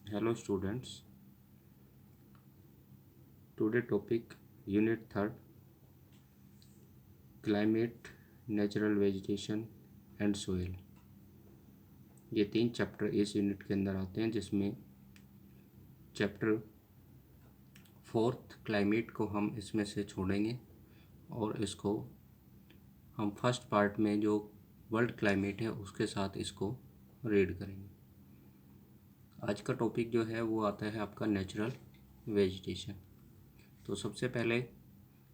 Hello students. Today topic Unit 3 Climate, Natural Vegetation and Soil। ये 3 chapter इस unit के अंदर आते हैं, जिसमें चैप्टर 4th क्लाइमेट को हम इसमें से छोड़ेंगे और इसको हम फर्स्ट पार्ट में जो वर्ल्ड क्लाइमेट है उसके साथ इसको रीड करेंगे। आज का टॉपिक जो है वो आता है आपका नेचुरल वेजिटेशन। तो सबसे पहले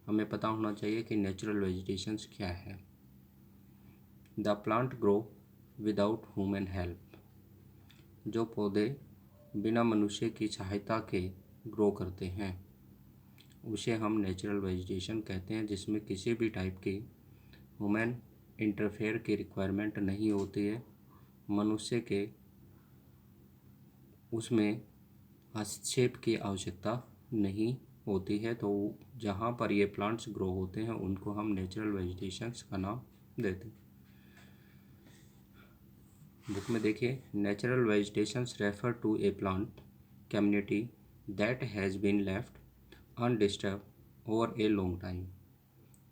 हमें पता होना चाहिए कि नेचुरल वेजिटेशंस क्या है। The plant grow without human help. जो पौधे बिना मनुष्य की सहायता के ग्रो करते हैं उसे हम नेचुरल वेजिटेशन कहते हैं, जिसमें किसी भी टाइप की ह्यूमन इंटरफेयर की रिक्वायरमेंट नहीं होती है। मनुष्य के उसमें हस्तक्षेप की आवश्यकता नहीं होती है। तो जहाँ पर ये प्लांट्स ग्रो होते हैं उनको हम नेचुरल वेजिटेशंस का नाम देते हैं। बुक में देखिए, natural vegetations refer to a plant community that has been left undisturb over a long time.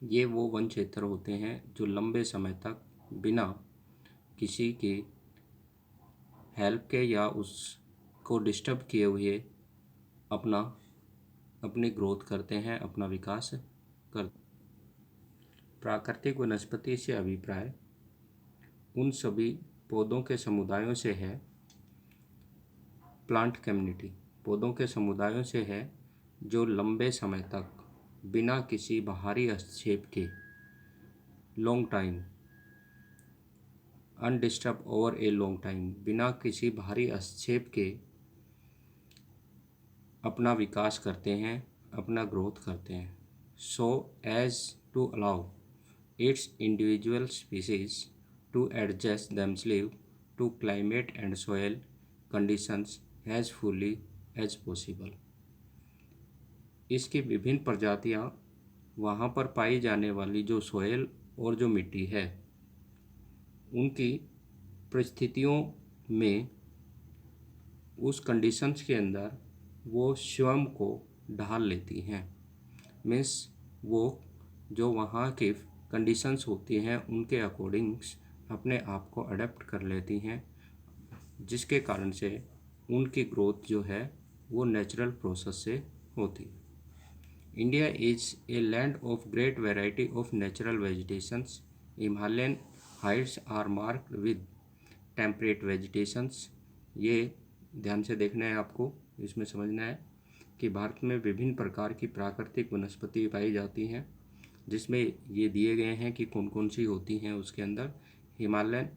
ये वो वन क्षेत्र होते हैं जो लंबे समय तक बिना किसी की हेल्प के या उसको डिस्टर्ब किए हुए अपनी ग्रोथ करते हैं, अपना विकास करते। प्राकृतिक वनस्पति से अभिप्राय उन सभी पौधों के समुदायों से है। प्लांट कम्युनिटी पौधों के समुदायों से है जो लंबे समय तक बिना किसी बाहरी हस्तक्षेप के long time undisturb over a long time बिना किसी बाहरी हस्तक्षेप के अपना विकास करते हैं, अपना ग्रोथ करते हैं। So as to allow its individual species to adjust themselves to climate and soil conditions as fully as possible। इसकी विभिन्न प्रजातियां वहाँ पर पाई जाने वाली जो सोयल और जो मिट्टी है उनकी परिस्थितियों में उस कंडीशंस के अंदर वो स्वयं को ढाल लेती हैं। मीन्स वो जो वहाँ की कंडीशंस होती हैं उनके अकॉर्डिंग्स अपने आप को अडेप्ट कर लेती हैं, जिसके कारण से उनकी ग्रोथ जो है वो नेचुरल प्रोसेस से होती है। India is a land of great variety of natural vegetations. Himalayan heights are marked with temperate vegetations. ये ध्यान से देखना है आपको, इसमें समझना है कि भारत में विभिन्न प्रकार की प्राकृतिक वनस्पति पाई जाती हैं, जिसमें ये दिए गए हैं कि कौन कौन सी होती हैं। उसके अंदर Himalayan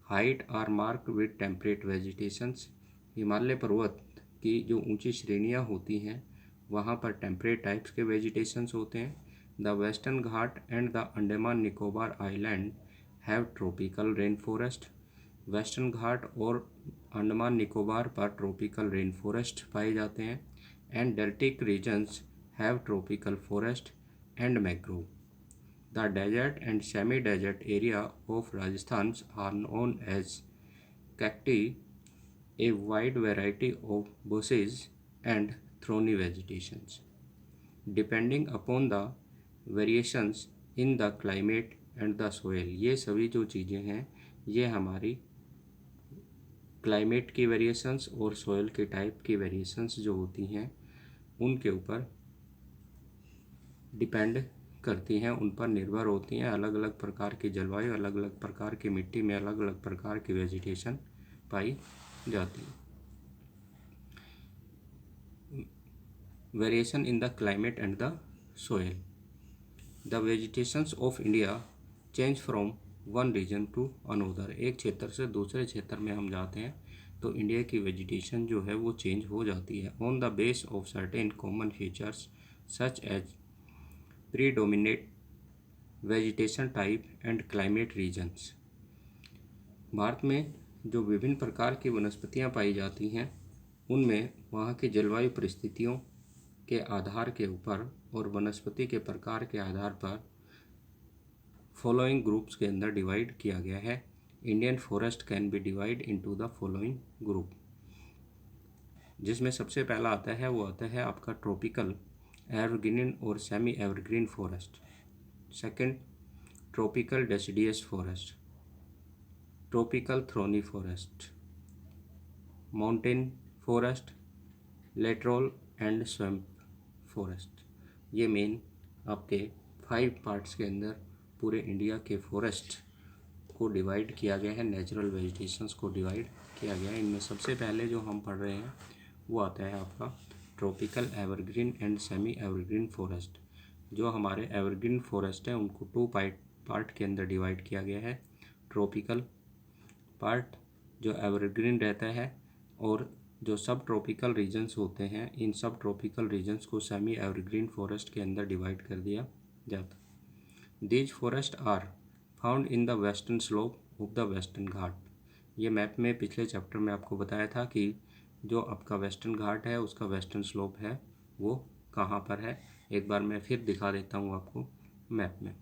height are marked with temperate vegetations. Himalaya पर्वत की जो ऊंची श्रेणियां होती हैं वहाँ पर टेम्परेट टाइप्स के वेजिटेशंस होते हैं। The western Ghat and the Andaman Nicobar island have tropical rain forest. Western Ghat और अंडमान निकोबार पर ट्रॉपिकल रेन फॉरेस्ट पाए जाते हैं। And deltaic regions have tropical forest and mangrove. The desert and semi-desert area of Rajasthan are known as cacti, a wide variety of bushes and thorny vegetations. Depending upon the variations in the climate and the soil, ये सभी जो चीज़ें हैं ये हमारी climate की variations और soil के टाइप की वेरिएशंस जो होती हैं उनके ऊपर डिपेंड करती हैं, उन पर निर्भर होती हैं। अलग अलग प्रकार की जलवायु, अलग अलग प्रकार की मिट्टी में अलग अलग प्रकार की वेजिटेशन पाई जाती है। Variation in the climate and the soil. The vegetations of India change from one region to another. एक क्षेत्र से दूसरे क्षेत्र में हम जाते हैं तो इंडिया की वेजिटेशन जो है वो चेंज हो जाती है on the base of certain common features such as predominate vegetation type and climate regions. Bharat में जो विभिन्न प्रकार की वनस्पतियां पाई जाती हैं उनमें वहाँ की जलवायु परिस्थितियों के आधार के ऊपर और वनस्पति के प्रकार के आधार पर फॉलोइंग ग्रुप्स के अंदर डिवाइड किया गया है। Indian forest can be divide into the following group. जिसमें सबसे पहला आता है वो आता है आपका ट्रॉपिकल एवरग्रीन और semi evergreen forest. Second, tropical deciduous forest, tropical thorny forest, mountain forest, lateral and swamp forest. ये मेन आपके 5 पार्ट्स के अंदर पूरे इंडिया के फॉरेस्ट को डिवाइड किया गया है, नेचुरल वेजिटेशंस को डिवाइड किया गया है। इनमें सबसे पहले जो हम पढ़ रहे हैं वो आता है आपका tropical evergreen and semi evergreen forest. जो हमारे एवरग्रीन फॉरेस्ट हैं उनको 2 पार्ट के अंदर डिवाइड किया गया है। ट्रॉपिकल पार्ट जो एवरग्रीन रहता है, और जो सब ट्रॉपिकल रीजन्स होते हैं, इन सब ट्रॉपिकल रीजन्स को सेमी एवरग्रीन फॉरेस्ट के अंदर डिवाइड कर दिया जाता। These forest are found in the western slope of the western Ghat. ये मैप में पिछले चैप्टर में आपको बताया था कि जो आपका वेस्टर्न घाट है उसका वेस्टर्न स्लोप है वो कहाँ पर है। एक बार मैं फिर दिखा देता हूँ आपको मैप में।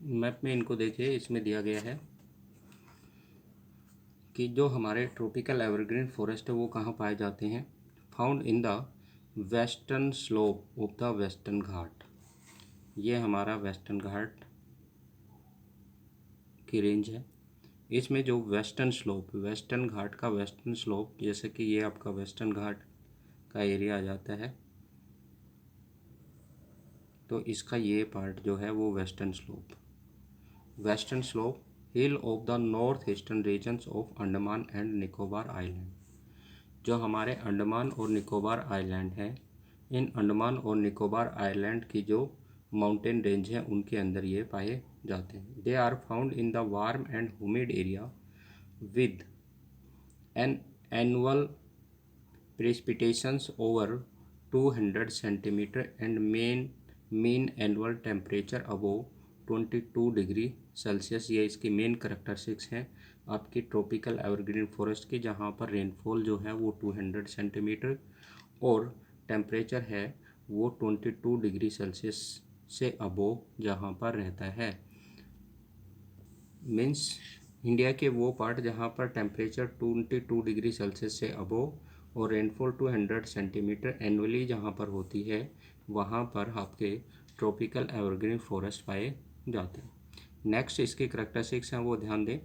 मैप में इनको देखिए, इसमें दिया गया है कि जो हमारे ट्रॉपिकल एवरग्रीन फॉरेस्ट है वो कहाँ पाए जाते हैं। Found in the western slope of the western Ghat. ये हमारा वेस्टर्न घाट की रेंज है। इसमें जो वेस्टर्न घाट का वेस्टर्न स्लोप, जैसे कि ये आपका वेस्टर्न घाट का एरिया आ जाता है, तो इसका ये पार्ट जो है वो western slope hill of the north eastern regions of Andaman and Nicobar island. जो हमारे अंडमान और निकोबार आइलैंड हैं, इन अंडमान और निकोबार आइलैंड की जो माउंटेन रेंज है उनके अंदर ये पाए जाते हैं। They are found in the warm and humid area with an annual precipitations over 200 centimeter and mean annual temperature above 22 degree Celsius. ये इसकी मेन करेक्टरिस्टिक्स हैं आपकी ट्रॉपिकल एवरग्रीन फॉरेस्ट की, जहाँ पर रेनफॉल जो है वो 200 सेंटीमीटर और टेम्परेचर है वो 22 डिग्री सेल्सियस से अबोव जहाँ पर रहता है। मीन्स इंडिया के वो पार्ट जहाँ पर टेम्परेचर 22 डिग्री सेल्सियस से अबोव और रेनफॉल 200 सेंटीमीटर एनुअली जहाँ पर होती है, वहाँ पर आपके ट्रॉपिकल एवरग्रीन फॉरेस्ट पाए जाते हैं। नेक्स्ट इसके करेक्टरिस्टिक्स हैं वो ध्यान दें।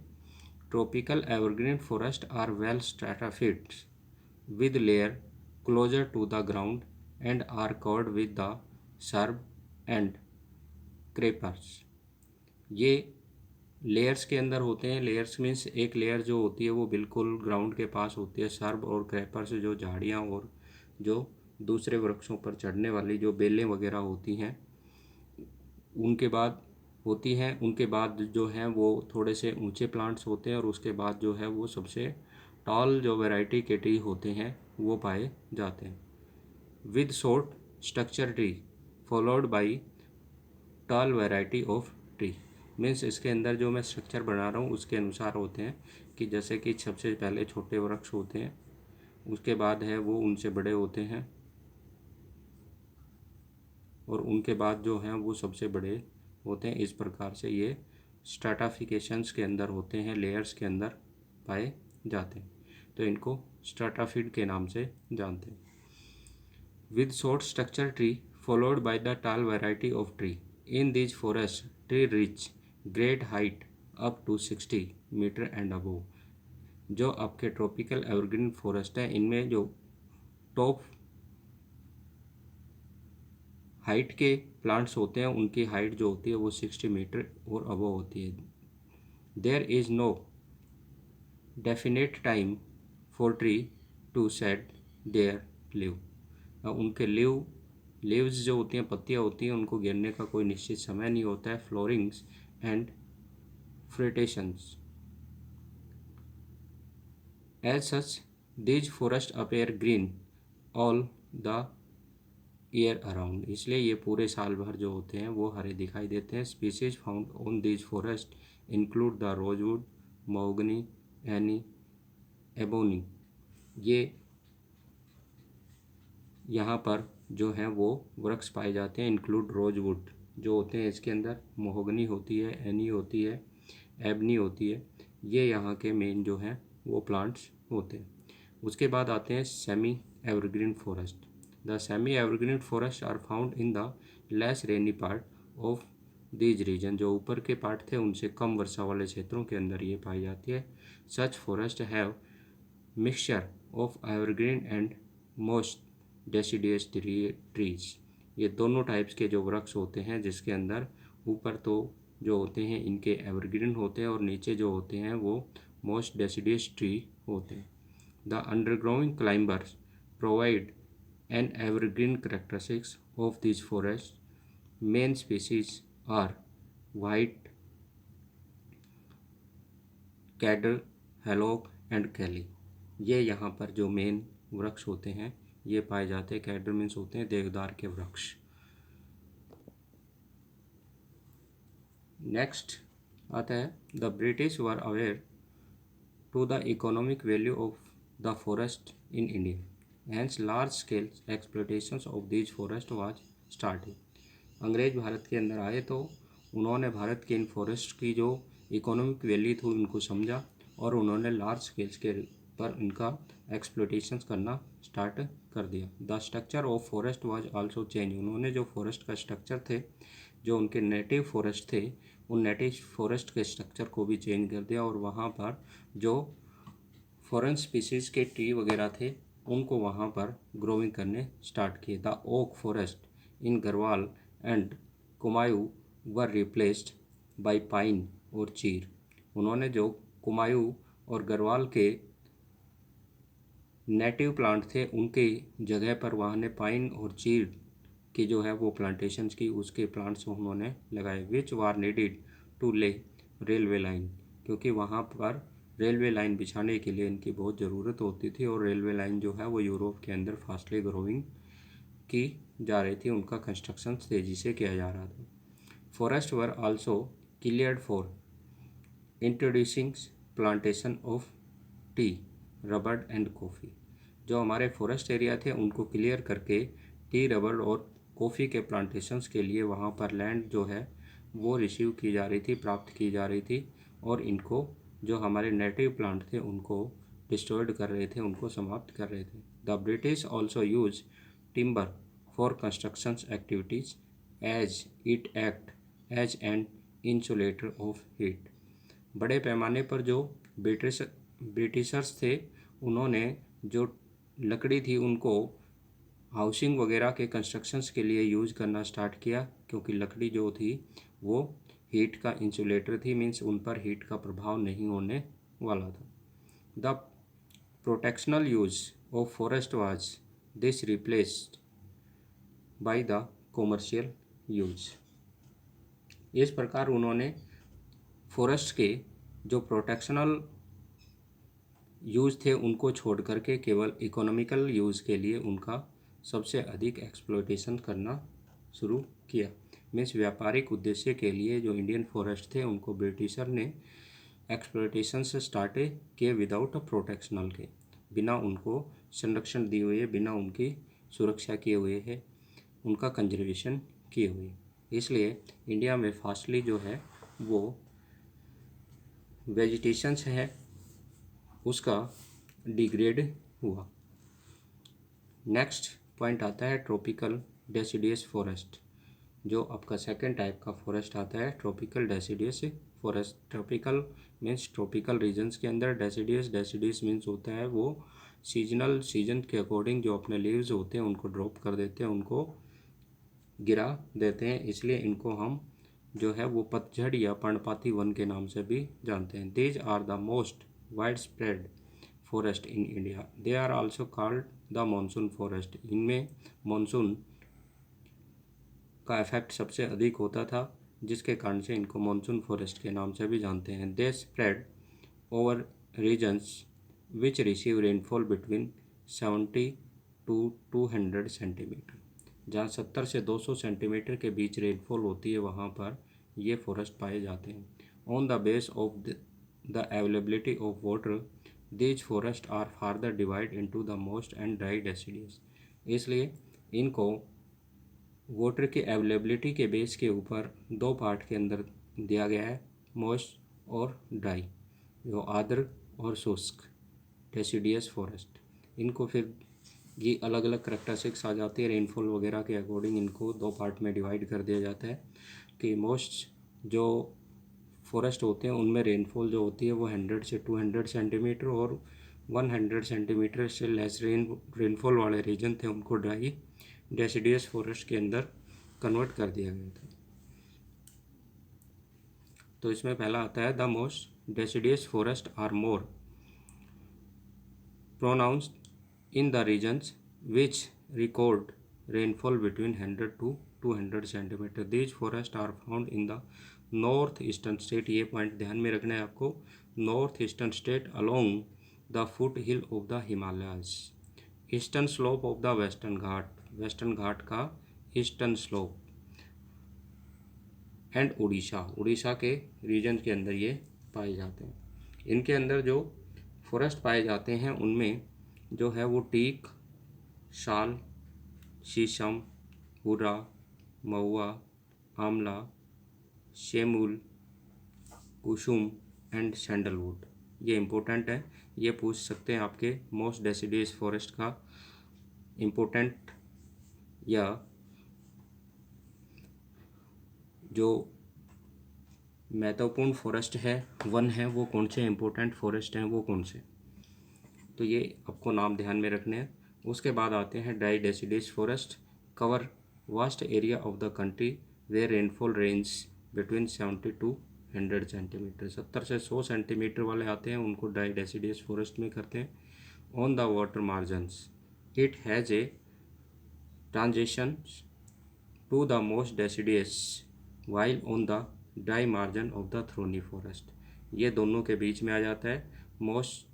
Tropical evergreen forest are well stratified with layer closer to the ground and are covered with the shrub and creepers. ये लेयर्स के अंदर होते हैं। लेयर्स मीन्स एक लेयर जो होती है वो बिल्कुल ग्राउंड के पास होती है। सर्ब और क्रैपर्स जो झाड़ियाँ और जो दूसरे वृक्षों पर चढ़ने वाली जो बेलें वगैरह होती हैं उनके बाद जो हैं वो थोड़े से ऊंचे प्लांट्स होते हैं, और उसके बाद जो है वो सबसे टॉल जो वैरायटी के ट्री होते हैं वो पाए जाते हैं। With short structure tree followed by tall variety of tree. Means इसके अंदर जो मैं स्ट्रक्चर बना रहा हूँ उसके अनुसार होते हैं कि जैसे कि सबसे पहले छोटे वृक्ष होते हैं, उसके बाद है वो उनसे बड़े होते हैं, और उनके बाद जो हैं वो सबसे बड़े होते हैं। इस प्रकार से ये स्ट्रैटाफिकेशंस के अंदर होते हैं, लेयर्स के अंदर पाए जाते हैं, तो इनको स्ट्रैटाफिड के नाम से जानते हैं। With short structure tree followed by the tall variety of tree in this forest tree reach great height up to 60 metre and above. जो आपके ट्रॉपिकल एवरग्रीन फॉरेस्ट है इनमें जो टॉप हाइट के प्लांट्स होते हैं उनकी हाइट जो होती है वो 60 मीटर और अबोव होती है। There is no definite time for tree to set their leave. उनके लीव्स जो होती हैं, पत्तियाँ होती हैं, उनको गिरने का कोई निश्चित समय नहीं होता है। Flowerings and fruitations as such these forest appear green all the year around. इसलिए ये पूरे साल भर जो होते हैं वो हरे दिखाई देते हैं। Species found on these forest include the rosewood, mahogany, any, ebony. ये यहाँ पर जो हैं वो वृक्ष पाए जाते हैं। इंक्लूड रोजवुड जो होते हैं, इसके अंदर महोगनी होती है, एनी होती है, एबनी होती है। ये यहाँ के मेन जो हैं वो प्लांट्स होते हैं। उसके बाद आते हैं semi evergreen forest. The semi evergreen forest are found in the less rainy part of these region. जो ऊपर के पार्ट थे उनसे कम वर्षा वाले क्षेत्रों के अंदर ये पाई जाती है। Such forest have mixture of evergreen and most deciduous trees. ये दोनों टाइप्स के जो वृक्ष होते हैं, जिसके अंदर ऊपर तो जो होते हैं इनके एवरग्रीन होते हैं और नीचे जो होते हैं वो मोस्ट डेसिडियस ट्री होते हैं। The undergrowing climbers provide an evergreen characteristics of this forest. Main species are white cedar, hollock and kail. ये यहाँ पर जो मेन वृक्ष होते हैं ये पाए जाते हैं। कैडर मीन्स होते हैं देवदार के वृक्ष। नेक्स्ट आता है the British were aware to the economic value of the forest in India, hence large scale exploitations of these forest was started. अंग्रेज भारत के अंदर आए तो उन्होंने भारत के इन फॉरेस्ट की जो इकोनॉमिक वैल्यू थी उनको समझा और उन्होंने लार्ज स्केल्स के पर इनका एक्सप्लोटेशंस करना स्टार्ट कर दिया। The structure of forest was also change. उन्होंने जो फॉरेस्ट का स्ट्रक्चर थे, जो उनके नेटिव फॉरेस्ट थे, उन नेटिव फॉरेस्ट के स्ट्रक्चर को भी चेंज कर दिया और वहाँ पर जो फॉरेन स्पीसीज़ के ट्री वगैरह थे उनको वहाँ पर ग्रोइंग करने स्टार्ट किए। The oak forest in Garhwal and Kumaon were replaced by pine और चीर। उन्होंने जो कुमायूं और गढ़वाल के नेटिव प्लांट थे उनके जगह पर वहाँ ने पाइन और चीर की जो है वो प्लांटेशंस की, उसके प्लांट्स उन्होंने लगाए। विच वार नीडेड टू ले रेलवे लाइन, क्योंकि वहाँ पर रेलवे लाइन बिछाने के लिए इनकी बहुत ज़रूरत होती थी और रेलवे लाइन जो है वो यूरोप के अंदर फास्टली ग्रोइंग की जा रही थी, उनका कंस्ट्रक्शन तेज़ी से किया जा रहा था। Forest were also cleared for introducing plantation of T, rubber and coffee. जो हमारे फॉरेस्ट एरिया थे उनको क्लियर करके टी, रबर और कॉफ़ी के प्लांटेशंस के लिए वहाँ पर लैंड जो है वो रिसीव की जा रही थी, प्राप्त की जा रही थी और इनको जो हमारे नेटिव प्लांट थे उनको डिस्ट्रॉयड कर रहे थे, उनको समाप्त कर रहे थे। The British also use timber for constructions activities as it act as an insulator of heat. बड़े पैमाने पर जो ब्रिटिशर्स थे उन्होंने जो लकड़ी थी उनको हाउसिंग वगैरह के कंस्ट्रक्शंस के लिए यूज़ करना स्टार्ट किया, क्योंकि लकड़ी जो थी वो हीट का इंसुलेटर थी, मीन्स उन पर हीट का प्रभाव नहीं होने वाला था। The protectional use of forest was this replaced by the commercial use. इस प्रकार उन्होंने फॉरेस्ट के जो प्रोटेक्शनल यूज़ थे उनको छोड़ करके केवल इकोनॉमिकल यूज़ के लिए उनका सबसे अधिक एक्सप्लोटेशन करना शुरू किया। मीन्स व्यापारिक उद्देश्य के लिए जो इंडियन फॉरेस्ट थे उनको ब्रिटिशर ने एक्सप्लोटेशन से स्टार्ट किए विदाउट अ प्रोटेक्शनल के, बिना उनको संरक्षण दिए हुए, बिना उनकी सुरक्षा किए हुए है, उनका कंजर्वेशन किए हुए। इसलिए इंडिया में फास्टली जो है वो वेजिटेशंस है उसका डिग्रेड हुआ। नेक्स्ट पॉइंट आता है ट्रॉपिकल डेसिडियस फॉरेस्ट। जो आपका सेकेंड टाइप का फॉरेस्ट आता है tropical deciduous forest. Tropical means tropical regions के अंदर, डेसिडियस मीन्स होता है वो सीजनल, सीजन के अकॉर्डिंग जो अपने लीव्स होते हैं उनको ड्रॉप कर देते हैं, उनको गिरा देते हैं, इसलिए इनको हम जो है वो पतझड़ या पर्णपाती वन के नाम से भी जानते हैं। These are the most wide spread forest in India. They are also called the monsoon forest. इनमें मानसून का इफेक्ट सबसे अधिक होता था, जिसके कारण से इनको मानसून फॉरेस्ट के नाम से भी जानते हैं। They spread over regions which receive rainfall between 70 to 200 centimetre. जहाँ 70 से 200 सेंटीमीटर के बीच रेनफॉल होती है वहाँ पर ये फॉरेस्ट पाए जाते हैं। On the base of the availability of water these forest are further divide into the moist and dry deciduous. इसलिए इनको वाटर की अवेलेबिलिटी के बेस के ऊपर दो पार्ट के अंदर दिया गया है, मॉइस्ट और ड्राई, जो आर्द्र और शुष्क डेसिडियस फॉरेस्ट। इनको फिर ये अलग अलग करेक्टरिस्टिक्स आ जाती है रेनफॉल वगैरह के अकॉर्डिंग। इनको दो पार्ट में डिवाइड कर दिया जाता है कि मोस्ट जो फॉरेस्ट होते हैं उनमें रेनफॉल जो होती है वो 100 से 200 सेंटीमीटर और 100 सेंटीमीटर से लेस रेनफॉल वाले रीजन थे उनको ड्राई डेसिडियस फॉरेस्ट के अंदर कन्वर्ट कर दिया गया था। तो इसमें पहला आता है the moist deciduous forest are more pronounced in the regions which record rainfall between 100 to 200 centimetre. These forests are found in the north eastern state. ये पॉइंट ध्यान में रखना है आपको। North eastern state along the foot hill of the Himalayas, eastern slope of the western Ghat, western Ghat का eastern slope, and Orissa, Orissa के region के अंदर ये पाए जाते हैं। इनके अंदर जो फॉरेस्ट पाए जाते हैं उनमें जो है वो टीक, साल, शीशम, हुर्रा, महुआ, आंवला, शेमुल, कुसुम एंड सैंडलवुड। ये इम्पोर्टेंट है, ये पूछ सकते हैं आपके मोस्ट डेसिडियस फॉरेस्ट का इम्पोर्टेंट या जो महत्वपूर्ण फॉरेस्ट है वन है वो कौन से, इम्पोर्टेंट फॉरेस्ट हैं वो कौन से, तो ये आपको नाम ध्यान में रखने हैं। उसके बाद आते हैं dry deciduous forest cover vast area of the country where rainfall range between 70 to 100 centimetre. 70 से 100 सेंटीमीटर वाले आते हैं उनको ड्राई डेसिडियस फॉरेस्ट में करते हैं। On the water margins it has a transition to the moist deciduous while on the dry margin of the thorny forest. ये दोनों के बीच में आ जाता है। मोस्ट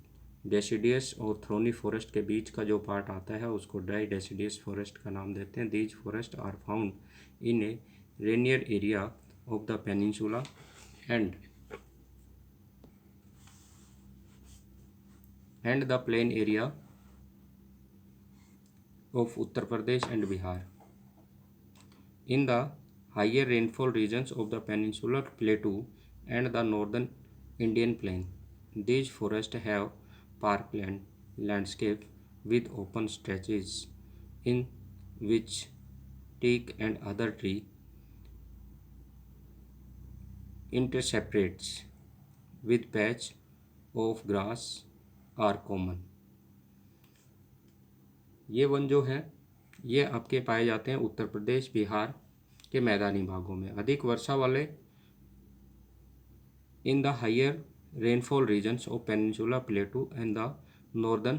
डेसिडियस और थ्रोनी फॉरेस्ट के बीच का जो पार्ट आता है उसको ड्राई डेसिडियस फॉरेस्ट का नाम देते हैं। These forest are found in a rainier area of the peninsula and the plain area of Uttar Pradesh and Bihar. In the higher rainfall regions of the peninsular plateau and the northern Indian plain, these forests have parkland landscape with open stretches in which teak and other tree interseparates with patch of grass are common। ये one जो है ये आपके पाए जाते हैं उत्तर प्रदेश बिहार के मैदानी भागों में। अधिक वर्षा वाले in the higher rainfall regions of peninsula plateau and the northern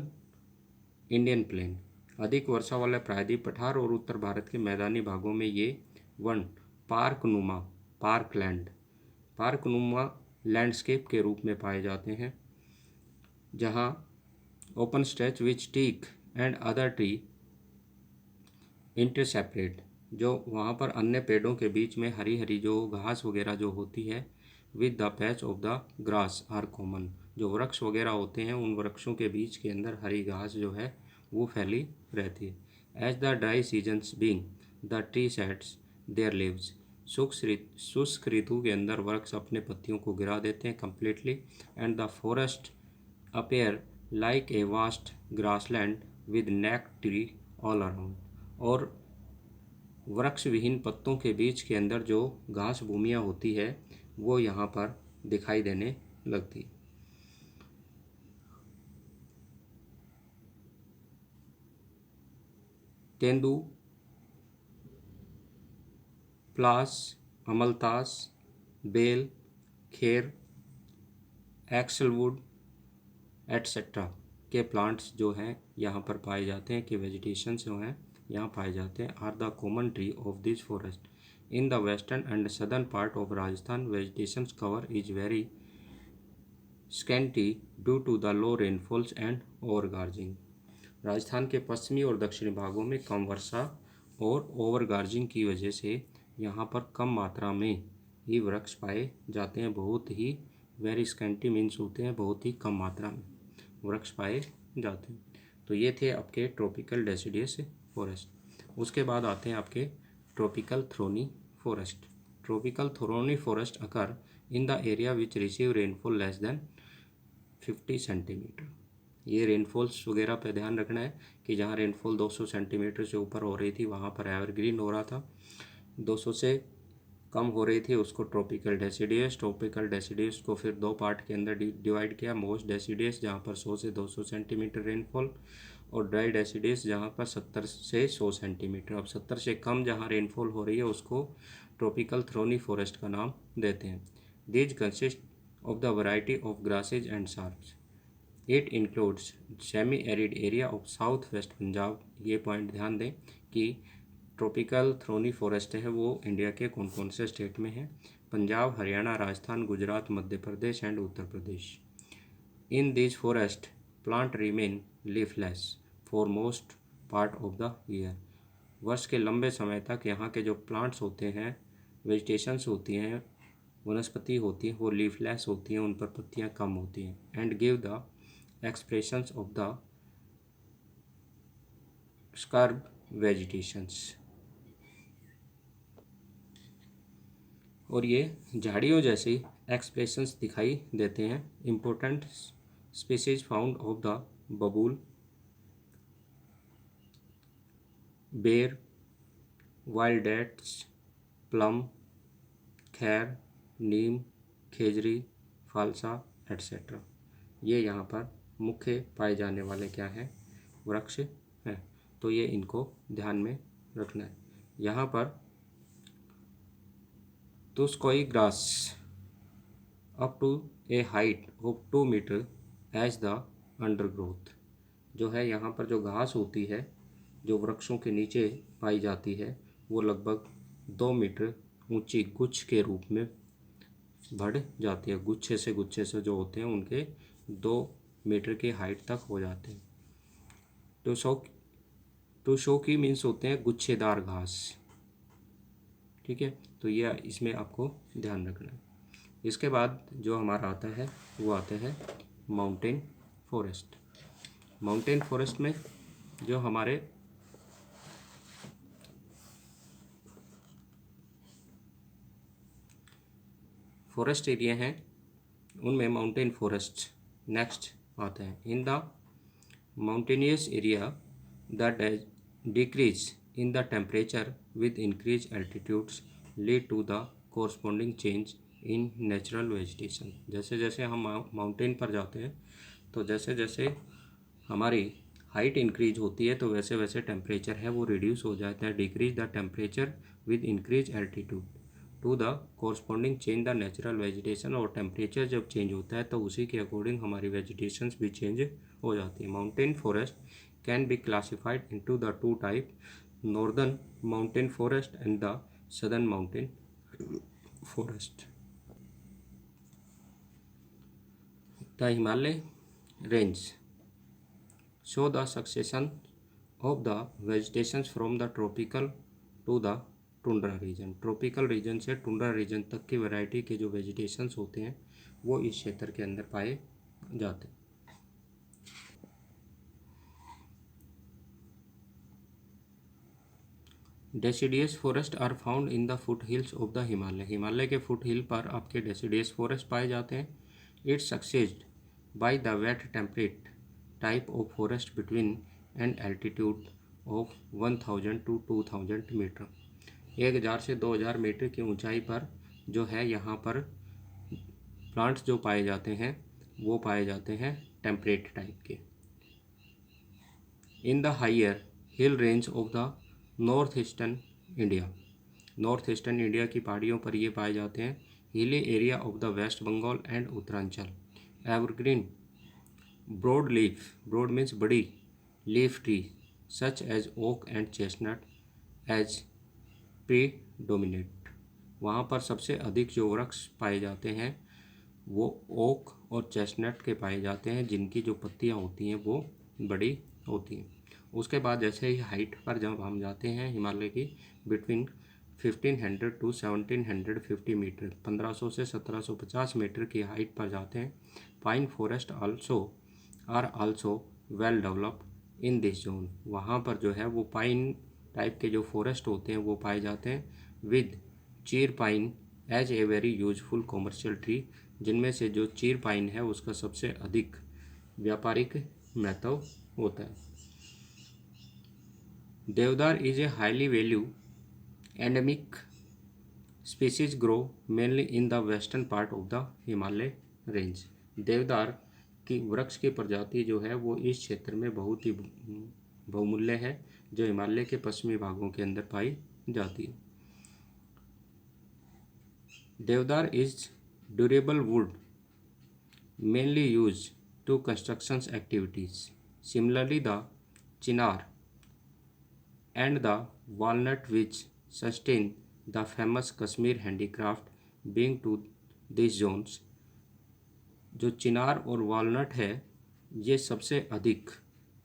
Indian plain. अधिक वर्षा वाले प्रायद्वीप पठार और उत्तर भारत के मैदानी भागों में ये वन पार्कनुमा लैंडस्केप के रूप में पाए जाते हैं, जहाँ open stretch which teak and other tree intersperse, जो वहाँ पर अन्य पेड़ों के बीच में हरी हरी जो घास वगैरह जो होती है, with the patch of the grass are common, जो वृक्ष वगैरह होते हैं उन वृक्षों के बीच के अंदर हरी घास जो है वो फैली रहती है। As the dry seasons being the tree sets their leaves, शुष्क ऋतु के अंदर वृक्ष अपने पत्तियों को गिरा देते हैं completely. And the forest appear like a vast grassland with neck tree all around, और वृक्ष विहीन पत्तों के बीच के अंदर जो घास भूमियाँ होती है वो यहाँ पर दिखाई देने लगती। तेंदू, प्लास, अमलतास, बेल, खेर, एक्सलवुड एट्सेट्रा के प्लांट्स जो हैं यहाँ पर पाए जाते हैं, कि वेजिटेशन जो हैं यहाँ पाए जाते हैं, are the common tree of this forest. In the western and southern part of Rajasthan vegetation cover is very scanty due to the low rainfalls and overgrazing. Rajasthan के पश्चिमी और दक्षिणी भागों में कम वर्षा और ओवरगार्जिंग की वजह से यहाँ पर कम मात्रा में ही वृक्ष पाए जाते हैं। बहुत ही वेरी स्कैंटी मीन्स होते हैं बहुत ही कम मात्रा में वृक्ष पाए जाते हैं। तो ये थे आपके ट्रॉपिकल डेसिडियस फॉरेस्ट। उसके बाद आते हैं आपके tropical thorny forest. Tropical thorny forest occur in the area which receive rainfall less than 50 centimetre. ये रेनफॉल्स वगैरह पे ध्यान रखना है कि जहाँ रेनफॉल 200 सेंटीमीटर से ऊपर हो रही थी वहाँ पर एवरग्रीन हो रहा था, 200 से कम हो रही थी उसको ट्रॉपिकल डेसिडियस। ट्रॉपिकल डेसिडियस को फिर दो पार्ट के अंदर डिवाइड किया, मोस्ट डेसिडियस जहाँ पर 100 से 200 सेंटीमीटर रेनफॉल, और ड्राई डेसिडियस जहाँ पर 70 से 100 सेंटीमीटर। अब 70 से कम जहाँ रेनफॉल हो रही है उसको ट्रॉपिकल थ्रोनी फॉरेस्ट का नाम देते हैं। These consist of the variety of grasses and sharps. It includes semi arid area of south west Punjab. ये पॉइंट ध्यान दें कि ट्रॉपिकल थ्रोनी फॉरेस्ट है वो इंडिया के कौन कौन से स्टेट में है? Punjab, Haryana, Rajasthan, Gujarat, Madhya Pradesh and Uttar Pradesh. In this forest plant remain leafless for most part of the year. वर्ष के लंबे समय तक यहाँ के जो प्लांट्स होते हैं, वेजिटेशंस होती हैं, वनस्पति होती है, वो लीफलेस होती हैं, उन पर पत्तियाँ कम होती हैं। And give the expressions of the scrub vegetations. और ये झाड़ियों जैसी एक्सप्रेशंस दिखाई देते हैं। Important species found of the बबूल, बेर, वाइल्ड डेट्स, प्लम, खैर, नीम, खेजरी, फालसा एट्सेट्रा। ये यहाँ पर मुख्य पाए जाने वाले क्या हैं? वृक्ष हैं। तो ये इनको ध्यान में रखना है। यहाँ पर tussocky grass up to a height of 2 metre as the undergrowth. जो है यहाँ पर जो घास होती है जो वृक्षों के नीचे पाई जाती है वो लगभग 2 मीटर ऊंची गुच्छ के रूप में बढ़ जाती है। गुच्छे से जो होते हैं उनके 2 मीटर की हाइट तक हो जाते हैं। टू शो की मीन्स होते हैं गुच्छेदार घास। ठीक है, तो ये इसमें आपको ध्यान रखना है। इसके बाद जो हमारा आता है वो आते हैं माउंटेन फॉरेस्ट। माउंटेन फॉरेस्ट में जो हमारे फॉरेस्ट एरिया हैं उनमें माउंटेन फॉरेस्ट नेक्स्ट आते हैं। In the mountainous area the decrease in the temperature with increased altitudes lead to the corresponding change in natural vegetation। जैसे जैसे हम माउंटेन पर जाते हैं तो जैसे जैसे हमारी हाइट इंक्रीज होती है तो वैसे वैसे टेम्परेचर है वो रिड्यूस हो जाता है। Decrease the temperature with increase altitude to the corresponding change the natural vegetation. और टेम्परेचर जब चेंज होता है तो उसी के अकॉर्डिंग हमारी वेजिटेशंस भी चेंज हो जाती है। Mountain forest can be classified into the 2 type, northern mountain forest and the southern mountain forest। The Himalaya range show the succession of the vegetations from the tropical to the tundra region. Tropical region से tundra region तक की variety के जो vegetations होते हैं वो इस क्षेत्र के अंदर पाए जाते हैं। Deciduous forest are found in the foothills of the Himalaya. Himalaya के फुट हिल पर आपके डेसिडियस फॉरेस्ट पाए जाते हैं। It's succeeded by the wet temperate type of forest between an altitude of 1000 to 2000 metre. 1000 से 2000 मीटर की ऊंचाई पर जो है यहाँ पर प्लांट्स जो पाए जाते हैं वो पाए जाते हैं टेम्परेट टाइप के। In the higher hill range of the north eastern India, north eastern India की पहाड़ियों पर ये पाए जाते हैं। Hilly area of the West Bengal and Uttaranchal evergreen broad leaf, broad means बड़ी, leaf tree such as oak and chestnut as predominate. वहाँ पर सबसे अधिक जो वृक्ष पाए जाते हैं वो ओक और चेस्टनट के पाए जाते हैं जिनकी जो पत्तियाँ होती हैं वो बड़ी होती हैं। उसके बाद जैसे ही हाइट पर जब हम जाते हैं हिमालय की बिटवीन 1500 to 1750 मीटर, 1500 से 1750 मीटर की हाइट पर जाते हैं। Pine forest are also well developed in this zone. वहाँ पर जो है वो पाइन टाइप के जो फॉरेस्ट होते हैं वो पाए जाते हैं। With chir pine as a very useful commercial tree, जिनमें से जो चीर पाइन है उसका सबसे अधिक व्यापारिक महत्व होता है। देवदार is a highly value endemic species grow mainly in the western part of the Himalaya range. देवदार की वृक्ष की प्रजाति जो है वो इस क्षेत्र में बहुत ही बहुमूल्य है, जो हिमालय के पश्चिमी भागों के अंदर पाई जाती है। देवदार is durable would mainly used to construction activities. Similarly, the chinar and the walnut which sustain the famous Kashmir handicraft being to these zones. जो चिनार और वॉलनट है ये सबसे अधिक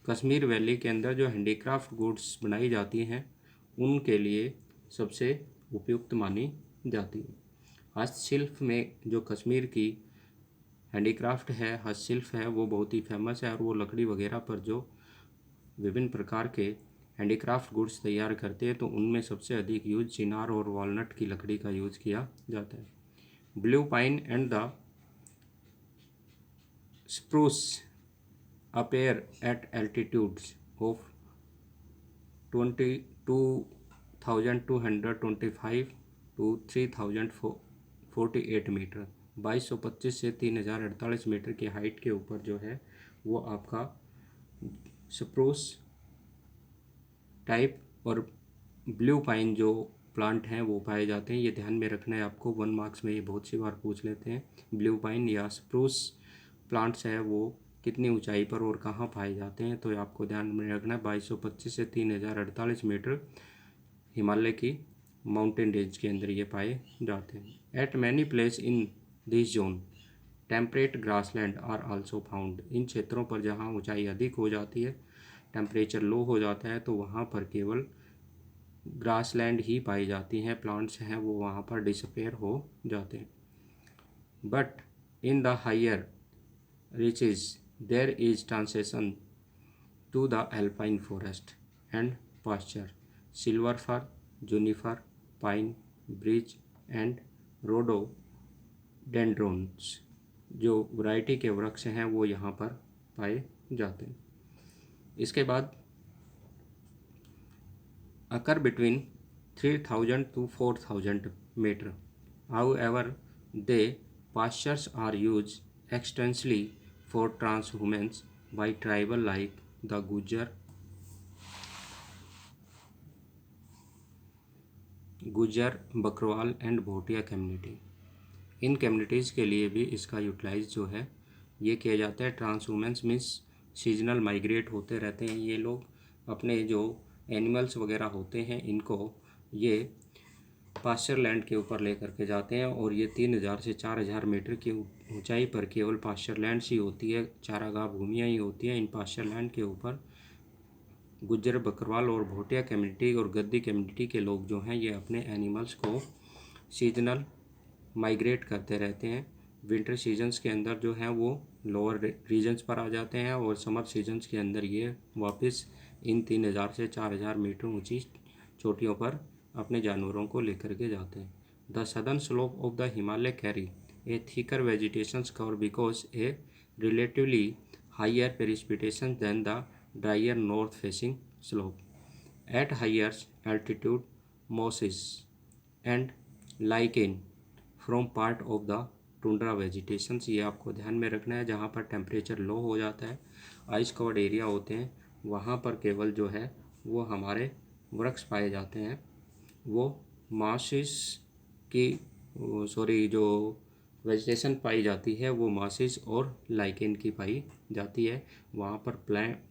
कश्मीर वैली के अंदर जो हैंडीक्राफ्ट गुड्स बनाई जाती हैं उनके लिए सबसे उपयुक्त मानी जाती है। हस्तशिल्प में जो कश्मीर की हैंडीक्राफ्ट है, हस्तशिल्प है, वो बहुत ही फेमस है और वो लकड़ी वगैरह पर जो विभिन्न प्रकार के हैंडीक्राफ्ट गुड्स तैयार करते हैं तो उनमें सबसे अधिक यूज चिनार और वॉलनट की लकड़ी का यूज किया जाता है। Blue pine and the spruce appear at altitudes of 22,225 to 3,048 metre, 2225 से 3,048 मीटर की हाइट के ऊपर जो है वो आपका स्प्रूस टाइप और ब्लू पाइन जो प्लांट हैं वो पाए जाते हैं। ये ध्यान में रखना है आपको, 1 मार्क्स में ये बहुत सी बार पूछ लेते हैं। ब्लू पाइन या स्प्रूस प्लांट्स है वो कितनी ऊंचाई पर और कहाँ पाए जाते हैं, तो आपको ध्यान में रखना है 2225 से 3,048 मीटर हिमालय की माउंटेन रेंज के अंदर ये पाए जाते हैं। At many place in this zone temperate grassland are also found. इन क्षेत्रों पर जहाँ ऊंचाई अधिक हो जाती है, टेम्परेचर लो हो जाता है, तो वहाँ पर केवल ग्रासलैंड ही पाई जाती हैं, प्लांट्स हैं वो वहाँ पर डिसअपेयर हो जाते हैं। But in the higher reaches there is transition to the alpine forest and pasture, silver fir, juniper, pine, birch and rhododendrons जो वैरायटी के वृक्ष हैं वो यहाँ पर पाए जाते हैं। इसके बाद occur between 3,000 to 4,000 meter. However, the pastures are used extensively for transhumance by tribal like the Gujjar, Bakarwal and Bhotia community. इन कम्युनिटीज़ के लिए भी इसका यूटिलाइज जो है ये किया जाता है। ट्रांसह्यूमेंस मीन्स सीजनल माइग्रेट होते रहते हैं ये लोग, अपने जो एनिमल्स वगैरह होते हैं इनको ये पास्चर लैंड के ऊपर लेकर के जाते हैं और ये 3,000 से 4,000 मीटर की ऊंचाई पर केवल पास्चर लैंड्स ही होती है, चारागाह भूमियाँ ही होती हैं। इन पास्चर लैंड के ऊपर गुज्जर, बकरवाल और भोटिया कम्युनिटी और गद्दी कम्युनिटी के लोग जो हैं ये अपने एनिमल्स को सीजनल माइग्रेट करते रहते हैं। विंटर सीजन्स के अंदर जो है वो लोअर रीजन्स पर आ जाते हैं और समर सीजन्स के अंदर ये वापस इन 3,000 से 4,000 मीटर ऊंची चोटियों पर अपने जानवरों को लेकर के जाते हैं। The southern slope of the Himalaya carry a thicker vegetation cover because a relatively higher precipitation than the drier north facing slope. At higher altitude, mosses and lichen from part of the tundra vegetation, ये आपको ध्यान में रखना है। जहाँ पर temperature low हो जाता है, आइस कवर्ड एरिया होते हैं, वहाँ पर केवल जो है वो हमारे वृक्ष पाए जाते हैं। वो मासिस की जो वेजिटेशन पाई जाती है वो मासिस और लाइकेन की पाई जाती है। वहाँ पर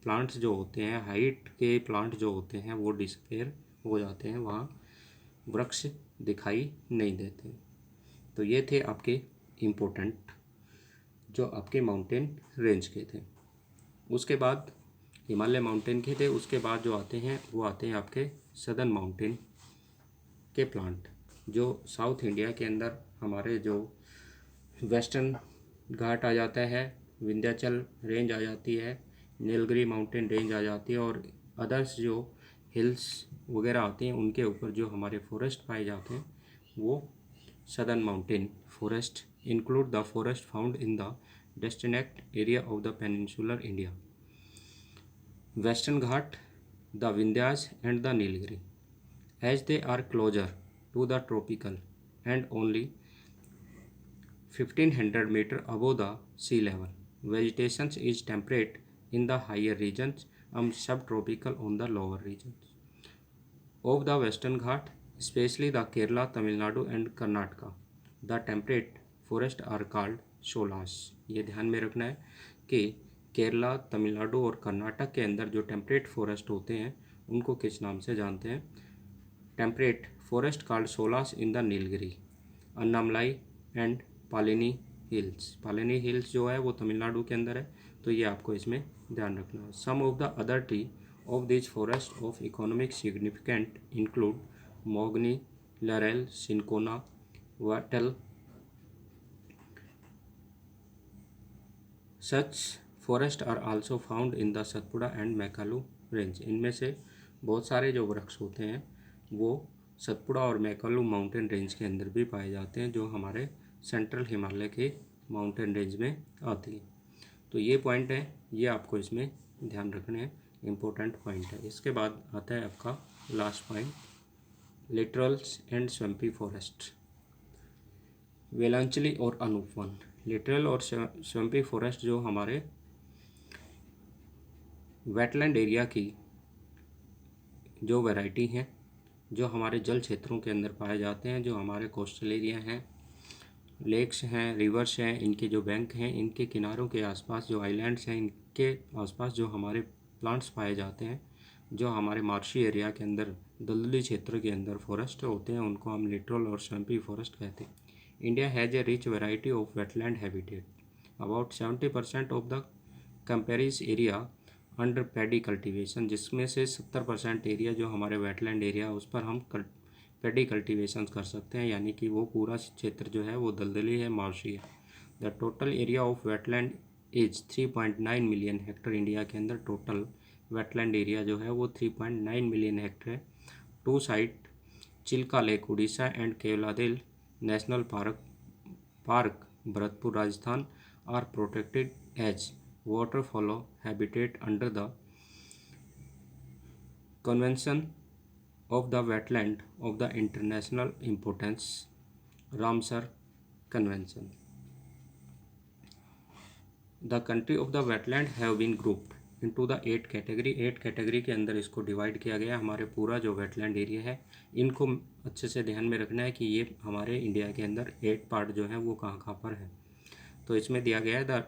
प्लांट्स जो होते हैं, हाइट के प्लांट जो होते हैं वो डिसअपेयर हो जाते हैं, वहाँ वृक्ष दिखाई नहीं देते। तो ये थे आपके इम्पोर्टेंट जो आपके माउंटेन रेंज के थे। उसके बाद हिमालय माउंटेन के थे, उसके बाद जो आते हैं वो आते हैं आपके सदर्न माउंटेन के प्लांट। जो साउथ इंडिया के अंदर हमारे जो वेस्टर्न घाट आ जाता है, विंध्याचल रेंज आ जाती है, नीलगिरी माउंटेन रेंज आ जाती है और अदर्स जो हिल्स वगैरह आती हैं उनके ऊपर जो हमारे फॉरेस्ट पाए जाते हैं वो southern mountain forest include the forest found in the distinct area of the peninsular India. Western Ghat, the Vindhyas and the Nilgiri, as they are closer to the tropical and only 1500 meter above the sea level. Vegetation is temperate in the higher regions and subtropical on the lower regions. Of the Western Ghat, especially the Kerala, Tamil Nadu and Karnataka, the temperate forests are called sholas. ये ध्यान में रखना है कि केरला, तमिलनाडु और कर्नाटक के अंदर जो टेम्परेट फॉरेस्ट होते हैं उनको किस नाम से जानते हैं? Temperate forest called solas in the Nilgiri, Annamalai and Palani hills. Palani hills जो है वो तमिलनाडु के अंदर है, तो ये आपको इसमें ध्यान रखना है। Some of the other tree of this forest of economic significant include mahogany, laurel, cinchona, wattle. Such forest are also found in the Satpura and Maikal range. इनमें से बहुत सारे जो वृक्ष होते हैं वो सतपुड़ा और मैकालू माउंटेन रेंज के अंदर भी पाए जाते हैं, जो हमारे सेंट्रल हिमालय के माउंटेन रेंज में आती है। तो ये पॉइंट है, ये आपको इसमें ध्यान रखने हैं, इम्पोर्टेंट पॉइंट है। इसके बाद आता है आपका last point, littorals and swampy forest. वेलांचली और अनूपवन। लिटरल और स्वैम्पी फॉरेस्ट जो हमारे वेटलैंड एरिया की जो वैरायटी हैं, जो हमारे जल क्षेत्रों के अंदर पाए जाते हैं, जो हमारे कोस्टल एरिया हैं, लेक्स हैं, रिवर्स हैं, इनके जो बैंक हैं, इनके किनारों के आसपास जो आइलैंड्स हैं, इनके आसपास जो हमारे प्लांट्स पाए जाते हैं, जो हमारे मार्शी एरिया के अंदर दलदली क्षेत्र के अंदर फॉरेस्ट होते हैं, उनको हम लिटरल और स्वैम्पी फॉरेस्ट कहते हैं। India has a rich variety of wetland habitat. About 70% of the compares area under paddy cultivation, जिसमें से 70% एरिया जो हमारे वेटलैंड एरिया उस पर हम पैडी कल्टीवेशन कर सकते हैं, यानी कि वो पूरा क्षेत्र जो है वो दलदली है, मार्शी है। The total area of wetland is 3.9 million hectare. India के अंदर टोटल वेटलैंड एरिया जो है वो 3.9 मिलियन हेक्टर है। Two site Chilka lake Odisha and Keoladeo national park Bharatpur Rajasthan are protected as waterfowl habitat under the Convention of the Wetland of the International Importance, Ramsar Convention. The country of the wetland have been grouped into the 8 category। 8 category के अंदर इसको divide किया गया। हमारे पूरा जो wetland area है, इनको अच्छे से ध्यान में रखना है कि ये हमारे इंडिया के अंदर 8 पार्ट जो है वो कहाँ कहाँ पर है। तो इसमें दिया गया है the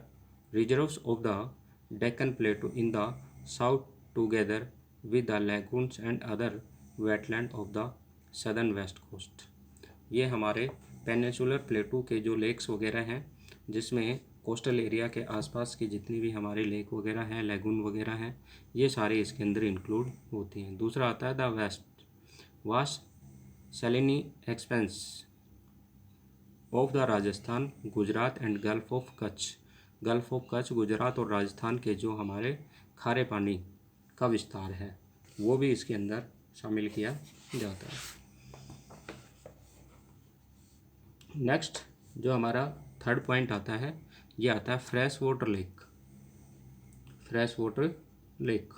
reserves of the Deccan Plateau in the south together with the lagoons and other wetland of the southern west coast। ये हमारे पेनिनसुलर प्लेटू के जो लेक्स वगैरह हैं, जिसमें कोस्टल एरिया के आसपास की जितनी भी हमारे लेक वगैरह हैं, लैगून वगैरह हैं, ये सारे इसके अंदर इंक्लूड होती हैं। दूसरा आता है the vast Shalini expense of the Rajasthan, Gujarat and gulf of Kutch. Gulf of Kutch, Gujarat और राजस्थान के जो हमारे खारे पानी का विस्तार है, वो भी इसके अंदर शामिल किया जाता है। नेक्स्ट जो हमारा थर्ड पॉइंट आता है, ये आता है fresh water lake. Fresh water lake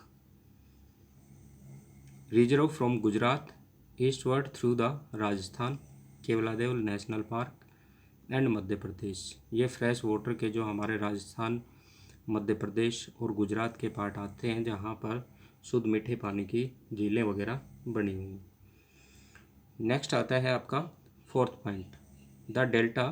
reserve from Gujarat eastward through the Rajasthan, Keoladeo national park and Madhya Pradesh. ये फ्रेश वाटर के जो हमारे राजस्थान, मध्य प्रदेश और गुजरात के पार्ट आते हैं, जहाँ पर शुद्ध मीठे पानी की झीलें वगैरह बनी हुई हैं। नेक्स्ट आता है आपका fourth point, the delta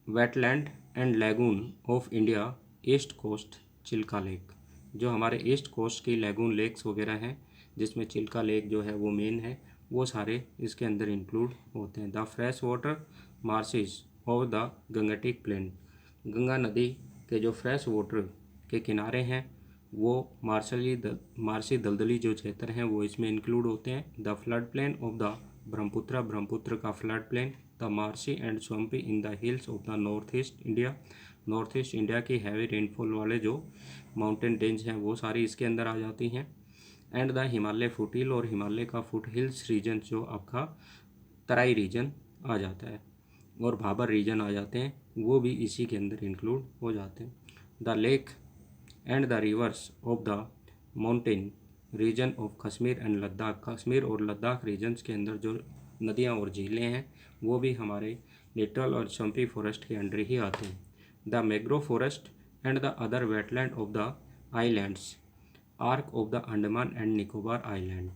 wetland and lagoon of India east coast Chilka lake. जो हमारे ईस्ट कोस्ट की लैगून लेक्स वगैरह हैं, जिसमें चिल्का लेक जो है वो मेन है, वो सारे इसके अंदर इंक्लूड होते हैं। The fresh water marshes of the Gangetic plain. Ganga नदी के जो फ्रेश वाटर के किनारे हैं, वो मार्सी दलदली जो क्षेत्र हैं वो इसमें इंक्लूड होते हैं। The flood plain of the Brahmaputra का flood plain, the marshy and swampy in the hills of the north east India. North east India की हैवी रेनफॉल वाले जो माउंटेन रेंज हैं वो सारी इसके अंदर आ जाती हैं। एंड द हिमालय फुट हिल, और हिमालय का फुट हिल्स रीजन जो आपका तराई रीजन आ जाता है, और भाबर रीजन आ जाते हैं, वो भी इसी के अंदर इंक्लूड हो जाते हैं। The lake and the reverse of the mountain region of Kashmir and Ladakh. Kashmir और लद्दाख रीजन्स के अंदर जो नदियाँ और झीलें हैं वो भी हमारे लिटरल और चंपी फॉरेस्ट के अंडर ही आते हैं। The mangrove forest and the other wetland of the islands arc of the Andaman and Nicobar island.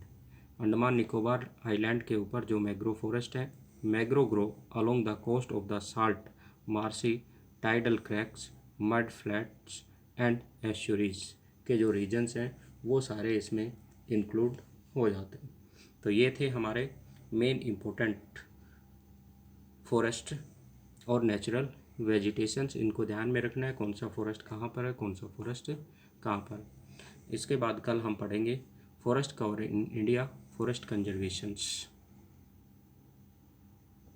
Andaman Nicobar island के ऊपर जो मैंग्रोव फॉरेस्ट है, mangrove grow along the coast of the salt marshy tidal creeks mud flats and estuaries के जो regions हैं वो सारे इसमें इंक्लूड हो जाते हैं। तो ये थे हमारे मेन इम्पोर्टेंट फॉरेस्ट और नेचुरल वेजिटेशंस। इनको ध्यान में रखना है, कौन सा फॉरेस्ट कहाँ पर है, कौन सा फॉरेस्ट कहाँ पर है। इसके बाद कल हम पढ़ेंगे forest cover in India, forest conservations.